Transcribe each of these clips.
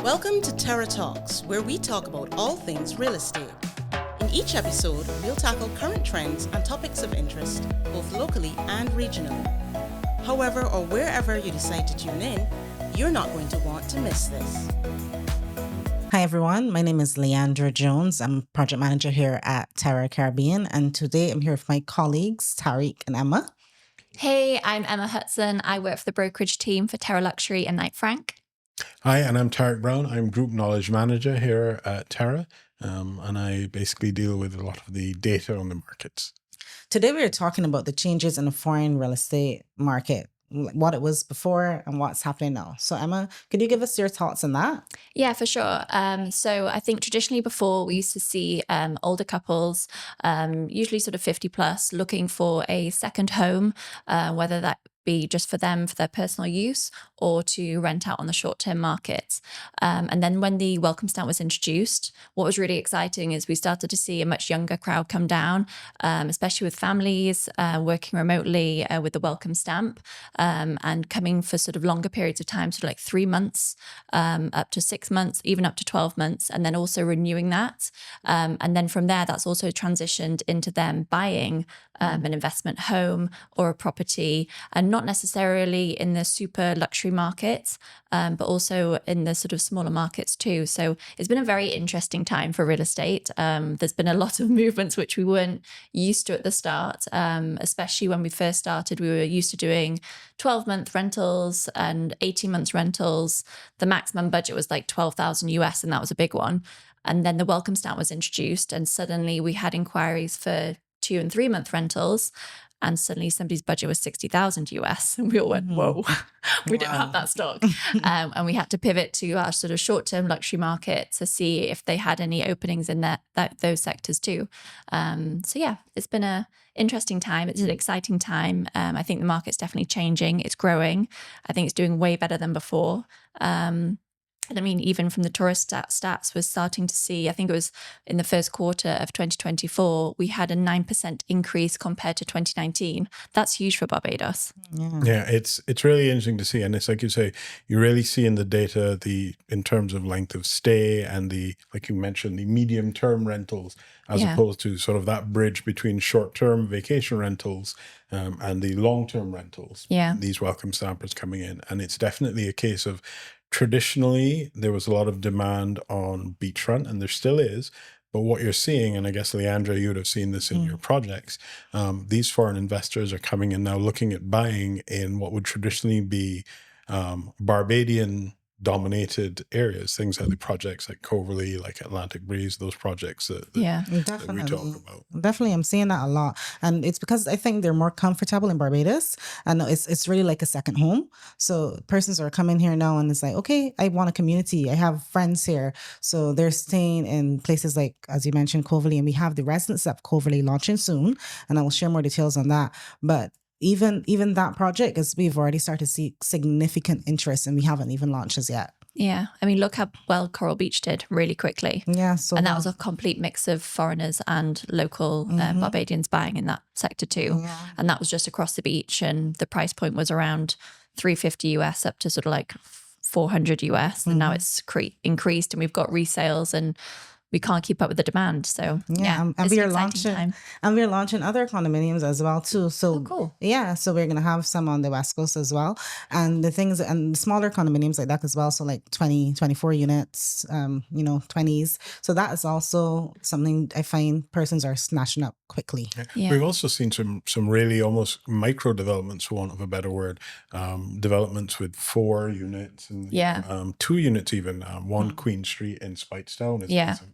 Welcome to Terra Talks, where we talk about all things real estate. In each episode, we'll tackle current trends and topics of interest, both locally and regionally. However or wherever you decide to tune in, you're not going to want to miss this. Hi everyone, my name is Leandra Jones. I'm project manager here at Terra Caribbean, and today I'm here with my colleagues Tarik and Emma. Hey, I'm Emma Hudson. I work for the brokerage team for Terra Luxury and Knight Frank. Hi, and I'm Tarik Brown. I'm Group Knowledge Manager here at Terra, and I basically deal with a lot of the data on the markets. Today we are talking about the changes in the foreign real estate market, what it was before and what's happening now. So Emma, could you give us your thoughts on that? Yeah, for sure. So I think traditionally before we used to see older couples, usually sort of 50 plus, looking for a second home, whether that be just for them, for their personal use, or to rent out on the short-term markets. And then when the Welcome Stamp was introduced, what was really exciting is we started to see a much younger crowd come down, especially with families working remotely with the Welcome Stamp and coming for sort of longer periods of time, sort of like 3 months, up to 6 months, even up to 12 months, and then also renewing that. And then from there, that's also transitioned into them buying an investment home or a property, and not necessarily in the super luxury markets, but also in the sort of smaller markets too. So it's been a very interesting time for real estate. There's been a lot of movements which we weren't used to at the start, especially when we first started. We were used to doing 12-month rentals and 18 months rentals. The maximum budget was like 12,000 US, and that was a big one. And then the Welcome Stamp was introduced, and suddenly we had inquiries for 2 and 3 month rentals, and suddenly somebody's budget was 60,000 US, and we all went, whoa, we don't have that stock. And we had to pivot to our sort of short-term luxury market to see if they had any openings in those sectors too. So yeah, it's been an interesting time. It's an exciting time. I think the market's definitely changing. It's growing. I think it's doing way better than before. And I mean, even from the tourist stats, we're starting to see, I think it was in the first quarter of 2024, we had a 9% increase compared to 2019. That's huge for Barbados. Yeah, it's really interesting to see. And it's like you say, you really see in the data, in terms of length of stay and like you mentioned, the medium term rentals, as opposed to sort of that bridge between short term vacation rentals and the long term rentals. Yeah. These welcome stampers coming in. And it's definitely a case of, traditionally, there was a lot of demand on beachfront, and there still is. But what you're seeing, and I guess, Leandra, you would have seen this in your projects, these foreign investors are coming in now looking at buying in what would traditionally be Barbadian-dominated areas, things like the projects like Coverley, like Atlantic Breeze, those projects that we talk about. Definitely, I'm seeing that a lot. And it's because I think they're more comfortable in Barbados, and it's really like a second home. So persons are coming here now and it's like, okay, I want a community. I have friends here. So they're staying in places like, as you mentioned, Coverley, and we have the residence of Coverley launching soon, and I will share more details on that. But even that project, is we've already started to see significant interest, and we haven't even launched as yet. Yeah. I mean, look how well Coral Beach did really quickly. Yeah. And that was a complete mix of foreigners and local Barbadians buying in that sector too. Yeah. And that was just across the beach. And the price point was around 350 US up to sort of like 400 US. And now it's increased, and we've got resales, and we can't keep up with the demand. So and we're launching other condominiums as well too. So cool. Yeah, so we're gonna have some on the West Coast as well, and the smaller condominiums like that as well. So like 20, 24 units, 20s. So that is also something I find persons are snatching up quickly. Yeah. We've also seen some really almost micro developments, for want of a better word, developments with 4 units and 2 units even. One Queen Street in Speightstown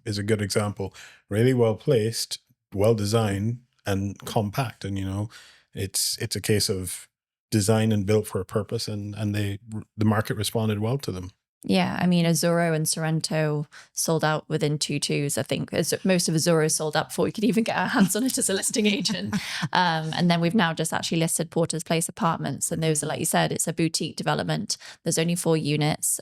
is a good example. Really well placed, well designed, and compact. And it's a case of design and built for a purpose, and the market responded well to them. Yeah, I mean, Azuro and Sorrento sold out within 2 twos. I think most of Azuro sold out before we could even get our hands on it as a listing agent. And then we've now just actually listed Porter's Place Apartments. And those are, like you said, it's a boutique development. There's only 4 units,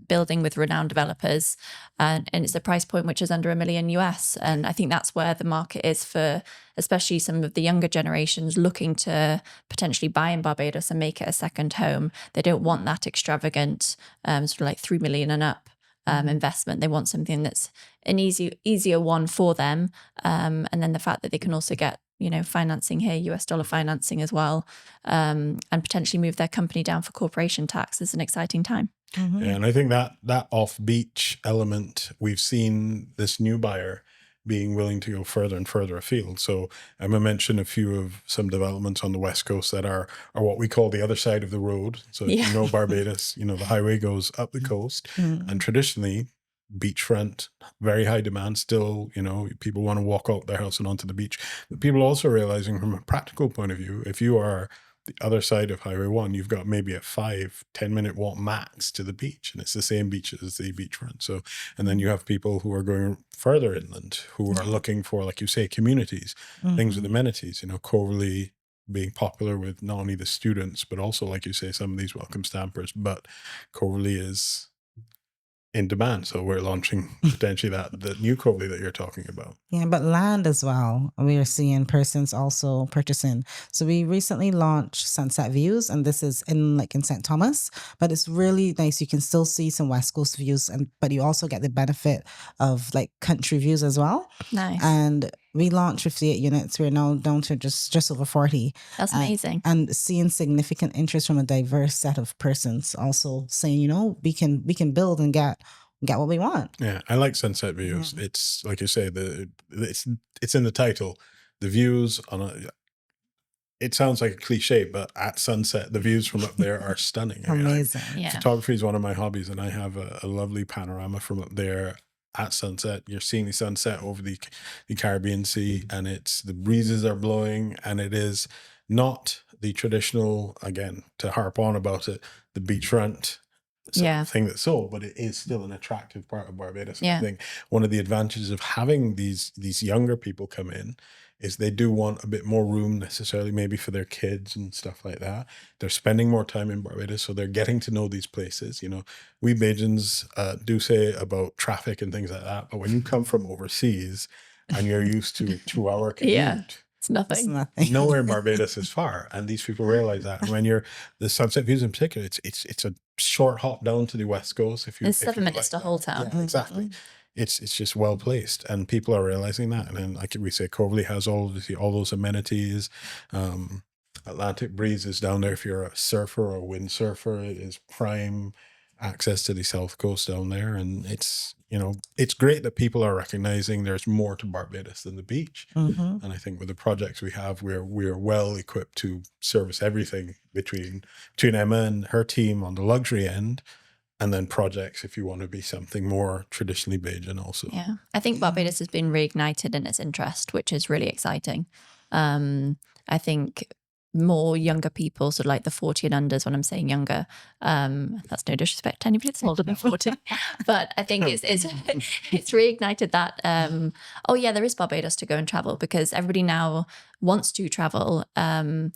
building with renowned developers. And it's a price point which is under $1 million US. And I think that's where the market is for especially some of the younger generations looking to potentially buy in Barbados and make it a second home. They don't want that extravagant, sort of like 3 million and up investment. They want something that's an easier one for them. And then the fact that they can also get, financing here, US dollar financing as well, and potentially move their company down for corporation tax is an exciting time. And I think that off-beach element, we've seen this new buyer being willing to go further and further afield. So Emma mentioned a few of some developments on the West Coast that are what we call the other side of the road. So if Barbados, the highway goes up the coast, and traditionally beachfront, very high demand still, people want to walk out their house and onto the beach. But people also realizing from a practical point of view, if you are the other side of Highway 1, you've got maybe a 5-10 minute walk max to the beach, and it's the same beach as the beachfront. So, and then you have people who are going further inland who are looking for, like you say, communities, things with amenities, Coverley being popular with not only the students, but also, like you say, some of these welcome stampers, but Coverley is in demand. So we're launching potentially the new Coverley that you're talking about. Yeah, but land as well. We are seeing persons also purchasing. So we recently launched Sunset Views, and this is in St. Thomas, but it's really nice. You can still see some West Coast views, but you also get the benefit of country views as well. Nice. And we launched 58 units. We're now down to just over 40. That's amazing. And seeing significant interest from a diverse set of persons also saying, we can build and get what we want. Yeah, I like Sunset Views. Yeah. It's like you say, it's in the title. The views it sounds like a cliche, but at sunset, the views from up there are stunning. Amazing. Photography is one of my hobbies, and I have a lovely panorama from up there at sunset. You're seeing the sunset over the Caribbean Sea, and the breezes are blowing, and it is not the traditional, again, to harp on about it, the beachfront thing that's sold, but it is still an attractive part of Barbados. I think one of the advantages of having these younger people come in is they do want a bit more room, necessarily maybe for their kids and stuff like that. They're spending more time in Barbados, so they're getting to know these places. We Bajans do say about traffic and things like that, but when you come from overseas and you're used to a 2-hour commute, it's nothing. Nowhere in Barbados is far, and these people realize that. And when you're the Sunset Views in particular, it's a short hop down to the West Coast. It's 7 minutes to Whole Town. Yeah, exactly. It's just well placed, and people are realizing that. And then, like we say, Coverley has all those amenities. Atlantic Breeze is down there. If you're a surfer or a windsurfer, it is prime access to the South Coast down there, and it's great that people are recognizing there's more to Barbados than the beach. And I think with the projects we have, we're well equipped to service everything between Emma and her team on the luxury end, and then projects if you want to be something more traditionally Bajan also. Yeah, I think Barbados has been reignited in its interest, which is really exciting. I think more younger people, sort of like the 40 and unders, when I'm saying younger, that's no disrespect to anybody that's older than 40, but I think it's reignited that, there is Barbados to go and travel, because everybody now wants to travel, and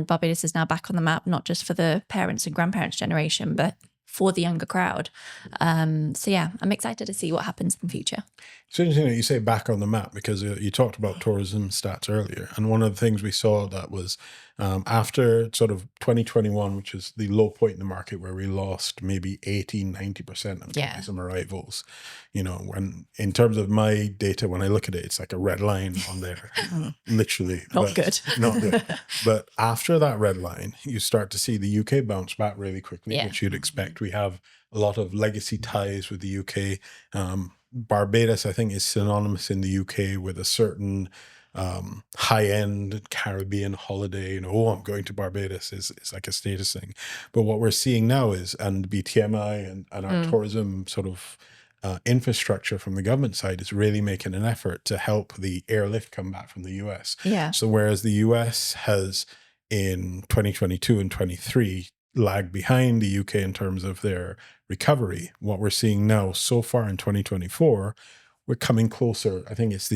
Barbados is now back on the map, not just for the parents and grandparents generation, but for the younger crowd. I'm excited to see what happens in the future. It's interesting that you say back on the map, because you talked about tourism stats earlier. And one of the things we saw that was after sort of 2021, which is the low point in the market where we lost maybe 80-90% of tourism arrivals. When in terms of my data, when I look at it, it's like a red line on there, literally. Not good. Not good. But after that red line, you start to see the UK bounce back really quickly, which you'd expect. We have a lot of legacy ties with the UK. Barbados, I think, is synonymous in the UK with a certain high-end Caribbean holiday. I'm going to Barbados is like a status thing. But what we're seeing now is, and BTMI and our tourism sort of infrastructure from the government side is really making an effort to help the airlift come back from the US. Yeah. So whereas the US has in 2022 and 23 lagged behind the UK in terms of their recovery, what we're seeing now so far in 2024, we're coming closer. I think it's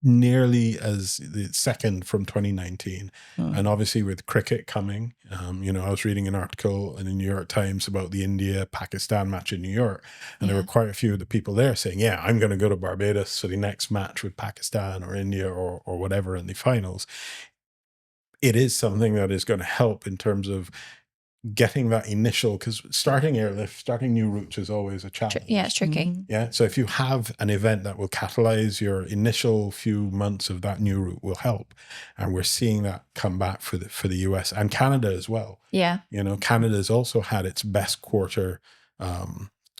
nearly as the second from 2019. And obviously with cricket coming, I was reading an article in the New York Times about the India-Pakistan match in New York, and there were quite a few of the people there saying, I'm going to go to Barbados for the next match with Pakistan or India or whatever in the finals. It is something that is going to help in terms of getting that initial, because starting airlift, starting new routes is always a challenge. Yeah, it's tricky. Yeah. So if you have an event that will catalyze your initial few months of that new route will help. And we're seeing that come back for the US and Canada as well. Yeah. You know, Canada's also had its best quarter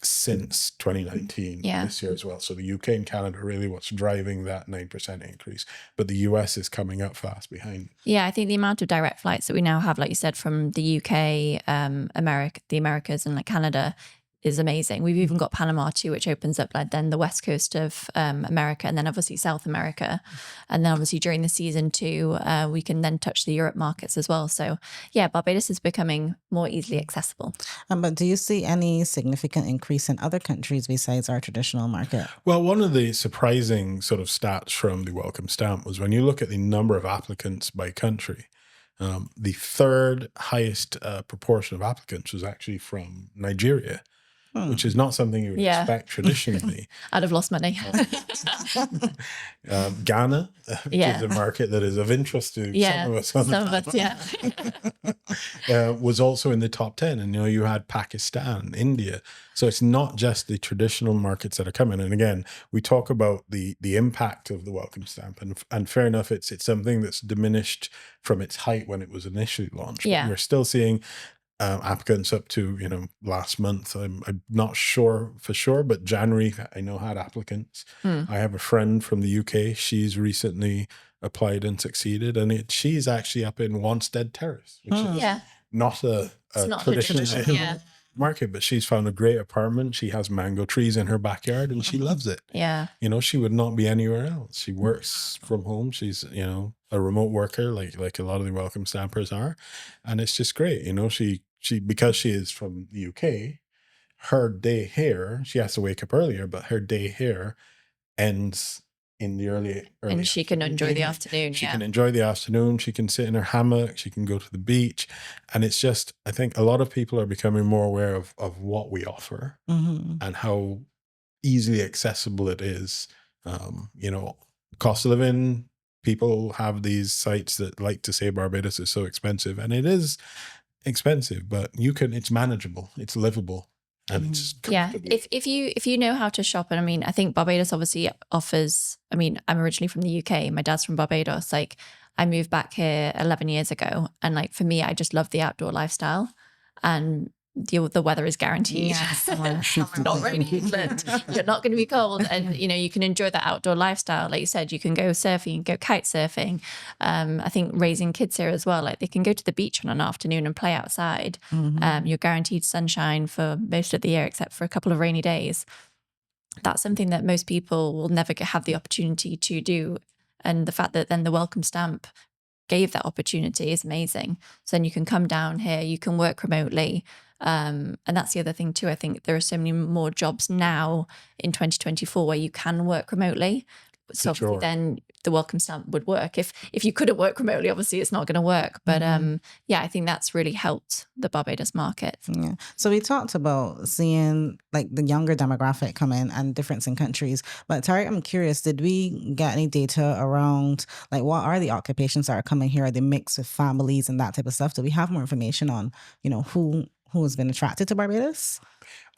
since 2019 this year as well. So the UK and Canada really what's driving that 9% increase, but the US is coming up fast behind. Yeah, I think the amount of direct flights that we now have, like you said, from the UK, the Americas and like Canada is amazing. We've even got Panama too, which opens up like then the west coast of America and then obviously South America. And then obviously during the season too, we can then touch the Europe markets as well. So yeah, Barbados is becoming more easily accessible. But do you see any significant increase in other countries besides our traditional market? Well, one of the surprising sort of stats from the Welcome Stamp was when you look at the number of applicants by country, the third highest proportion of applicants was actually from Nigeria. Which is not something you would expect traditionally. I'd have lost money. Ghana, which is a market that is of interest to some of us. Was also in the top 10. And, you know, you had Pakistan, India. So it's not just the traditional markets that are coming. And again, we talk about the impact of the Welcome Stamp. And fair enough, it's something that's diminished from its height when it was initially launched. Yeah. We're still seeing applicants up to, you know, last month. I'm not sure for sure, but January I know had applicants. I have a friend from the UK. She's recently applied and succeeded, and she's actually up in Wanstead Terrace, which is not a traditional market, but she's found a great apartment. She has mango trees in her backyard and she loves it. Yeah. You know, she would not be anywhere else. She works from home. She's, you know, a remote worker like a lot of the Welcome Stampers are. And it's just great. You know, she because she is from the UK, her day here, she has to wake up earlier, but her day here ends in the early and she can enjoy the afternoon. She can enjoy the afternoon. She can sit in her hammock. She can go to the beach. And it's just, I think a lot of people are becoming more aware of what we offer and how easily accessible it is. You know, cost of living, people have these sites that like to say Barbados is so expensive, and it is expensive, but it's manageable, it's livable. And it's if you know how to shop, and I mean, I think Barbados obviously offers, I mean, I'm originally from the UK, my dad's from Barbados. Like I moved back here 11 years ago, and like for me, I just love the outdoor lifestyle, and the weather is guaranteed. Yes. Not raining in England. You're not going to be cold, and you know you can enjoy that outdoor lifestyle. Like you said, you can go surfing, go kite surfing. I think raising kids here as well, like they can go to the beach on an afternoon and play outside. You're guaranteed sunshine for most of the year except for a couple of rainy days. That's something that most people will never have the opportunity to do, and the fact that then the Welcome Stamp gave that opportunity is amazing. So then you can come down here, you can work remotely. And that's the other thing too. I think there are so many more jobs now in 2024 where you can work remotely. So obviously then the Welcome Stamp would work. If you couldn't work remotely, obviously it's not going to work. But yeah, I think that's really helped the Barbados market. Yeah. So we talked about seeing like the younger demographic come in and difference in countries. But Tarik, I'm curious, did we get any data around like what are the occupations that are coming here? Are they mixed with families and that type of stuff? Do we have more information on, you know, who has been attracted to Barbados?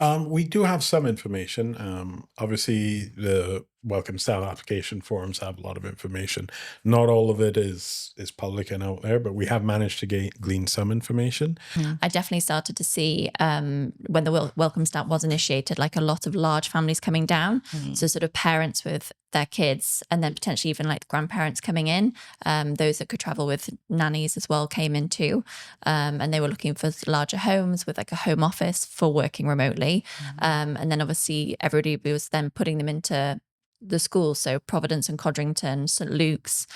We do have some information. Obviously, the Welcome Stamp application forms have a lot of information. Not all of it is public and out there, but we have managed to glean some information. I definitely started to see when the Welcome Stamp was initiated, like a lot of large families coming down. So sort of parents with their kids, and then potentially even like grandparents coming in. Those that could travel with nannies as well came in too. And they were looking for larger homes with like a home office for working remotely. And then obviously everybody was then putting them into the schools. So Providence and Codrington, St. Luke's,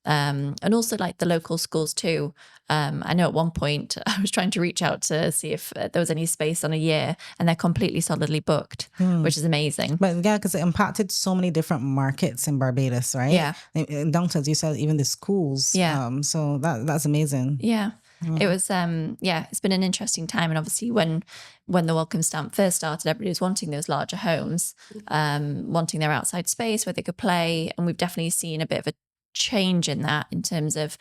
and also like the local schools too. I know at one point I was trying to reach out to see if there was any space on a year, and they're completely solidly booked, which is amazing. But yeah, because it impacted so many different markets in Barbados, right? Yeah. And downstairs, you said even the schools. Yeah. So that's amazing. Yeah. It was, it's been an interesting time. And obviously when the Welcome Stamp first started, everybody was wanting those larger homes, wanting their outside space where they could play. And we've definitely seen a bit of a change in that in terms of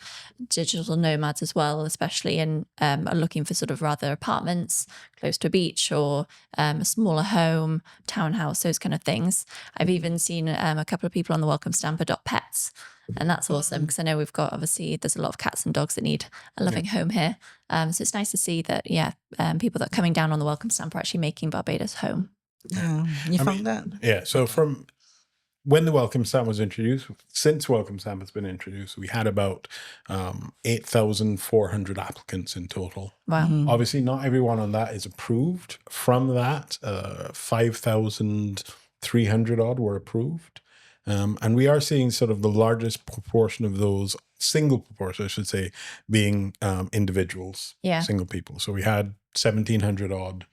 digital nomads as well, especially in are looking for sort of rather apartments close to a beach or a smaller home, townhouse, those kind of things. I've even seen a couple of people on the Welcome Stamp adopt pets. And that's awesome because I know we've got, obviously, there's a lot of cats and dogs that need a loving home here. So it's nice to see that, people that are coming down on the Welcome Stamp are actually making Barbados home. Yeah, you found that? Yeah, so from when the Welcome Stamp was introduced, since Welcome Stamp has been introduced, we had about 8,400 applicants in total. Wow. Obviously, not everyone on that is approved. From that, 5,300 odd were approved. And we are seeing sort of the largest proportion of those, single proportion, I should say, being individuals, single people. So we had 1,700 odd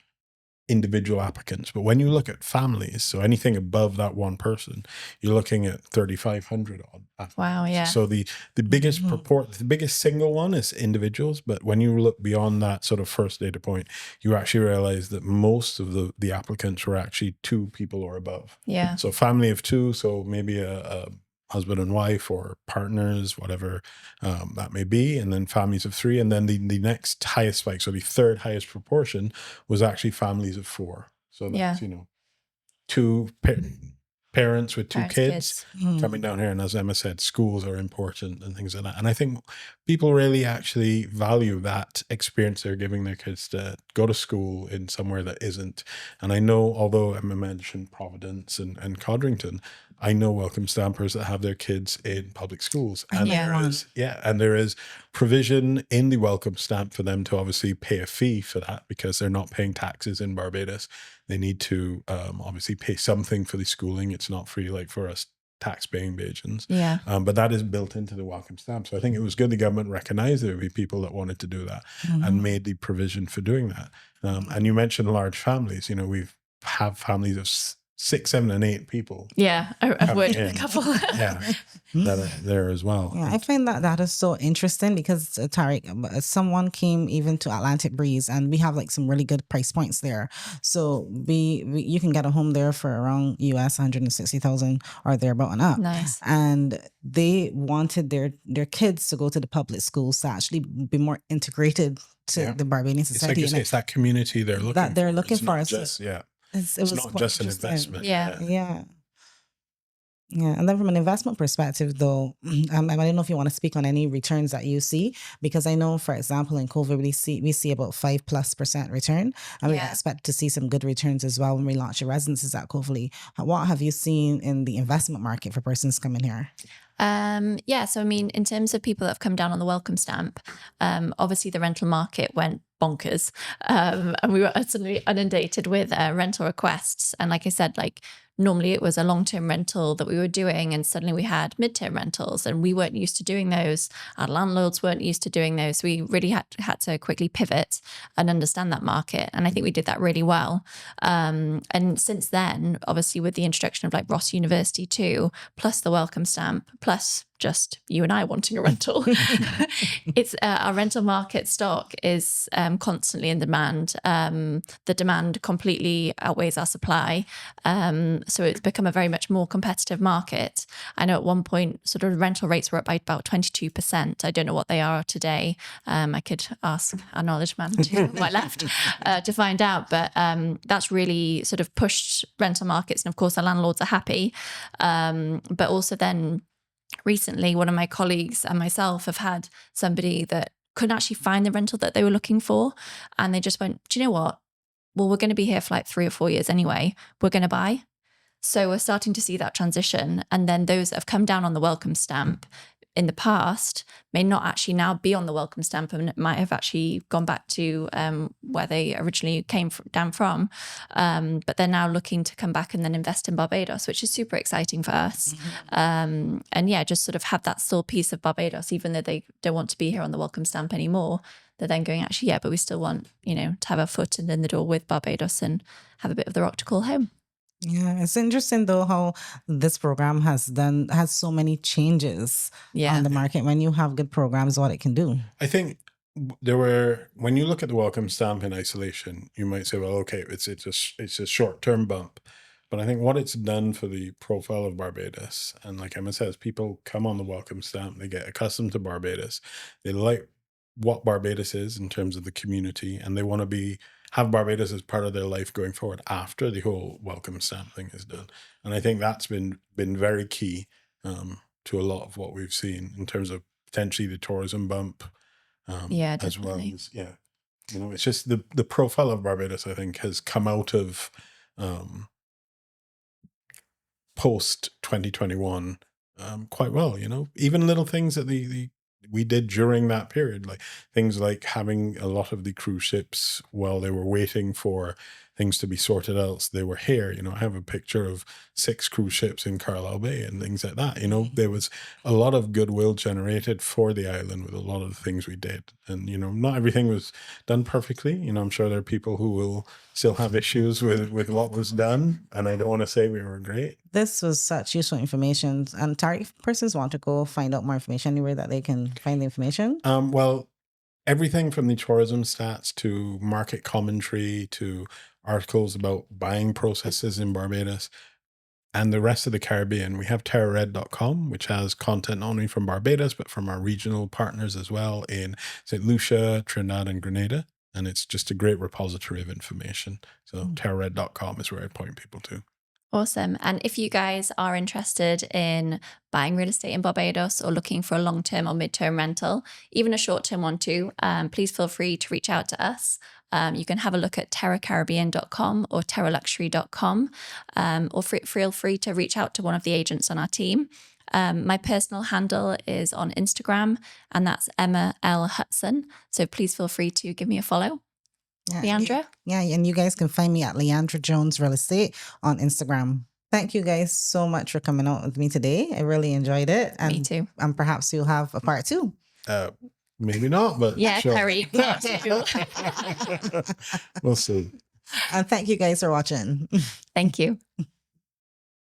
individual applicants. But when you look at families, so anything above that one person, you're looking at 3,500 odd applicants. Wow, yeah. So the biggest the biggest single one is individuals. But when you look beyond that sort of first data point, you actually realize that most of the applicants were actually 2 people or above. Yeah. So family of 2, so maybe a husband and wife or partners, whatever that may be, and then families of 3. And then the next highest spike, so the third highest proportion, was actually families of 4. So that's, 2 parents with 2 kids coming down here. And as Emma said, schools are important and things like that. And I think people really actually value that experience they're giving their kids to go to school in somewhere that isn't. And I know, although Emma mentioned Providence and Codrington, I know Welcome Stampers that have their kids in public schools. And there is provision in the Welcome Stamp for them to obviously pay a fee for that because they're not paying taxes in Barbados. They need to obviously pay something for the schooling. It's not free like for us tax-paying Bajans. Yeah. But that is built into the Welcome Stamp. So I think it was good the government recognized there would be people that wanted to do that and made the provision for doing that. And you mentioned large families. You know, we have families of 6, 7, and 8 people. Yeah, I've worked with a couple. that are there as well. Yeah, I find that is so interesting because Tarik, someone came even to Atlantic Breeze, and we have like some really good price points there. So you can get a home there for around US 160,000 or thereabout and up. Nice. And they wanted their kids to go to the public schools to actually be more integrated to the Barbadian society. It's that community they're looking for. It's not just an investment. Yeah. And then from an investment perspective, though, I don't know if you want to speak on any returns that you see, because I know, for example, in COVID, we see about 5+% return, and we expect to see some good returns as well when we launch your residences at Covely. What have you seen in the investment market for persons coming here? So I mean, in terms of people that have come down on the Welcome Stamp, obviously the rental market went bonkers, and we were utterly inundated with rental requests. And like I said, like normally it was a long-term rental that we were doing, and suddenly we had mid-term rentals, and we weren't used to doing those. Our landlords weren't used to doing those. We really had to quickly pivot and understand that market, and I think we did that really well. And since then, obviously with the introduction of like Ross University too, plus the Welcome Stamp, plus just you and I wanting a rental, it's our rental market stock is constantly in demand. The demand completely outweighs our supply. So it's become a very much more competitive market. I know at one point sort of rental rates were up by about 22%. I don't know what they are today. I could ask our knowledge man to my left to find out, but that's really sort of pushed rental markets. And of course, our landlords are happy. But also then recently, one of my colleagues and myself have had somebody that couldn't actually find the rental that they were looking for. And they just went, do you know what? Well, we're going to be here for like 3 or 4 years anyway. We're going to buy. So we're starting to see that transition. And then those that have come down on the Welcome Stamp in the past may not actually now be on the Welcome Stamp, and might have actually gone back to where they originally came down from. But they're now looking to come back and then invest in Barbados, which is super exciting for us. And just sort of have that still piece of Barbados, even though they don't want to be here on the Welcome Stamp anymore. They're then going, actually, but we still want, to have a foot in the door with Barbados and have a bit of the rock to call home. Yeah, it's interesting though how this program has so many changes on the market. When you have good programs, what it can do. I think when you look at the Welcome Stamp in isolation, you might say, well, okay, it's a short-term bump. But I think what it's done for the profile of Barbados, and like Emma says, people come on the welcome stamp, they get accustomed to Barbados, they like what Barbados is in terms of the community, and they want to have Barbados as part of their life going forward after the whole welcome stamp thing is done. And I think that's been very key to a lot of what we've seen in terms of potentially the tourism bump, as well as it's just the profile of Barbados, I think, has come out of post 2021 quite well. Even little things that we did during that period, like things like having a lot of the cruise ships, while they were waiting for things to be sorted out, so they were here. I have a picture of 6 cruise ships in Carlisle Bay and things like that. There was a lot of goodwill generated for the island with a lot of the things we did. And, not everything was done perfectly. I'm sure there are people who will still have issues with what was done. And I don't want to say we were great. This was such useful information. And Tarik, if persons want to go find out more information, anywhere that they can find the information? Well, everything from the tourism stats to market commentary to articles about buying processes in Barbados and the rest of the Caribbean. We have terrared.com, which has content not only from Barbados, but from our regional partners as well in St. Lucia, Trinidad, and Grenada. And it's just a great repository of information. So terrared.com is where I point people to. Awesome. And if you guys are interested in buying real estate in Barbados or looking for a long-term or mid-term rental, even a short-term one too, please feel free to reach out to us. You can have a look at terracaribbean.com or terraluxury.com, or feel free to reach out to one of the agents on our team. My personal handle is on Instagram, and that's Emma L. Hudson. So please feel free to give me a follow. Yeah. Leandra? Yeah, and you guys can find me at Leandra Jones Real Estate on Instagram. Thank you guys so much for coming out with me today. I really enjoyed it. And, Me too. And perhaps you'll have a part 2. Maybe not, but yeah, sure. Tarik. We'll see. And thank you guys for watching. Thank you.